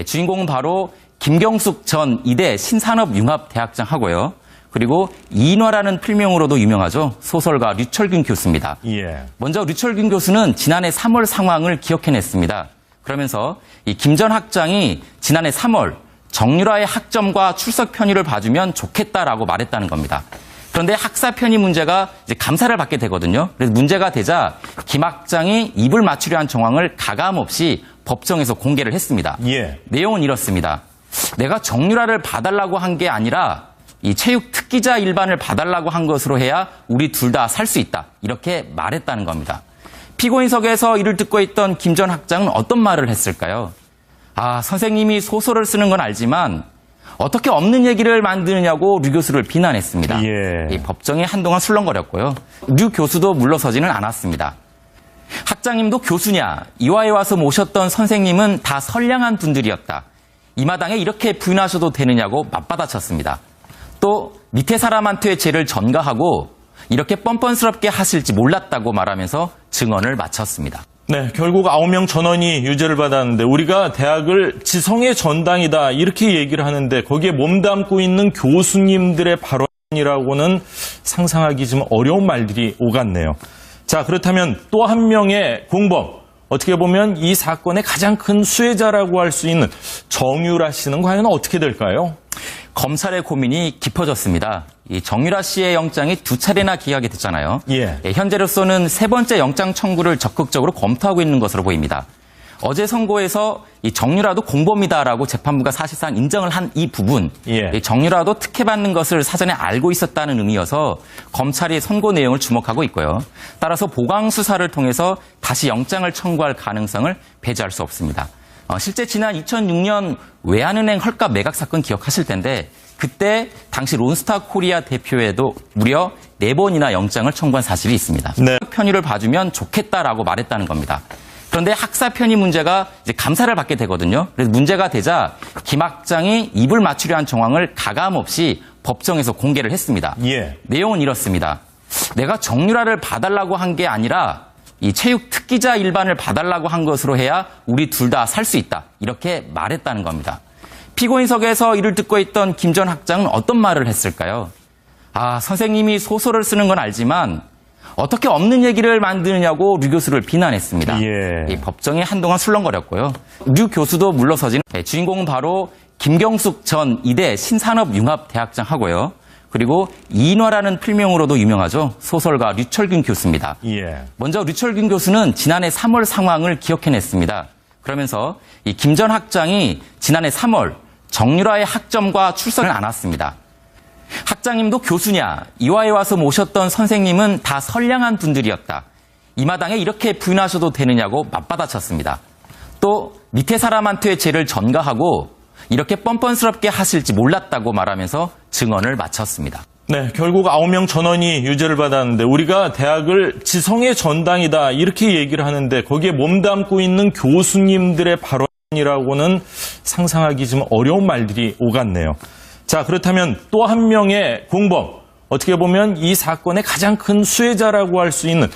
주인공은 바로 김경숙 전 이대 신산업융합대학장 하고요. 그리고 이인화라는 필명으로도 유명하죠. 소설가 류철균 교수입니다. 예. 먼저 류철균 교수는 지난해 3월 상황을 기억해냈습니다. 그러면서 이 김 전 학장이 지난해 3월 정유라의 학점과 출석 편의를 봐주면 좋겠다라고 말했다는 겁니다. 그런데 학사 편의 문제가 이제 감사를 받게 되거든요. 그래서 문제가 되자 김 학장이 입을 맞추려 한 정황을 가감없이 법정에서 공개를 했습니다. 예. 내용은 이렇습니다. 내가 정유라를 봐달라고 한 게 아니라 이 체육 특기자 일반을 봐달라고 한 것으로 해야 우리 둘 다 살 수 있다. 이렇게 말했다는 겁니다. 피고인석에서 이를 듣고 있던 김 전 학장은 어떤 말을 했을까요? 선생님이 소설을 쓰는 건 알지만 어떻게 없는 얘기를 만드느냐고 류 교수를 비난했습니다. 예. 이 법정에 한동안 술렁거렸고요. 류 교수도 물러서지는 않았습니다. 학장님도 교수냐? 이화에 와서 모셨던 선생님은 다 선량한 분들이었다. 이 마당에 이렇게 부인하셔도 되느냐고 맞받아쳤습니다. 또 밑에 사람한테 죄를 전가하고 이렇게 뻔뻔스럽게 하실지 몰랐다고 말하면서 증언을 마쳤습니다. 네, 결국 9명 전원이 유죄를 받았는데 우리가 대학을 지성의 전당이다 이렇게 얘기를 하는데 거기에 몸담고 있는 교수님들의 발언이라고는 상상하기 좀 어려운 말들이 오갔네요. 자, 그렇다면 또 한 명의 공범, 어떻게 보면 이 사건의 가장 큰 수혜자라고 할 수 있는 정유라 씨는 과연 어떻게 될까요? 검찰의 고민이 깊어졌습니다. 이 정유라 씨의 영장이 2차례나 기각이 됐잖아요. 예. 현재로서는 3번째 영장 청구를 적극적으로 검토하고 있는 것으로 보입니다. 어제 선고에서 이 정유라도 공범이다라고 재판부가 사실상 인정을 한 이 부분, 예. 이 정유라도 특혜받는 것을 사전에 알고 있었다는 의미여서 검찰이 선고 내용을 주목하고 있고요. 따라서 보강 수사를 통해서 다시 영장을 청구할 가능성을 배제할 수 없습니다. 실제 지난 2006년 외환은행 헐값 매각 사건 기억하실 텐데 그때 당시 론스타 코리아 대표에도 무려 4번이나 영장을 청구한 사실이 있습니다. 네. 편의를 봐주면 좋겠다라고 말했다는 겁니다. 그런데 학사 편의 문제가 이제 감사를 받게 되거든요. 그래서 문제가 되자 김 학장이 입을 맞추려 한 정황을 가감없이 법정에서 공개를 했습니다. 예. 내용은 이렇습니다. 내가 정유라를 봐달라고 한 게 아니라 이 체육 특기자 일반을 봐달라고 한 것으로 해야 우리 둘 다 살 수 있다. 이렇게 말했다는 겁니다. 피고인석에서 이를 듣고 있던 김 전 학장은 어떤 말을 했을까요? 선생님이 소설을 쓰는 건 알지만 어떻게 없는 얘기를 만드느냐고 류 교수를 비난했습니다. 예. 이 법정에 한동안 술렁거렸고요. 류 교수도 물러서진 주인공은 바로 김경숙 전 이대 신산업융합대학장 하고요. 그리고 이인화라는 필명으로도 유명하죠. 소설가 류철균 교수입니다. 예. 먼저 류철균 교수는 지난해 3월 상황을 기억해냈습니다. 그러면서 이 김 전 학장이 지난해 3월 정유라의 학점과 출석을 안 왔습니다. 학장님도 교수냐? 이화에 와서 모셨던 선생님은 다 선량한 분들이었다. 이 마당에 이렇게 부인하셔도 되느냐고 맞받아쳤습니다. 또 밑에 사람한테 죄를 전가하고 이렇게 뻔뻔스럽게 하실지 몰랐다고 말하면서 증언을 마쳤습니다. 네, 결국 9명 전원이 유죄를 받았는데 우리가 대학을 지성의 전당이다 이렇게 얘기를 하는데 거기에 몸담고 있는 교수님들의 발언이라고는 상상하기 좀 어려운 말들이 오갔네요. 자, 그렇다면 또 한 명의 공범, 어떻게 보면 이 사건의 가장 큰 수혜자라고 할 수 있는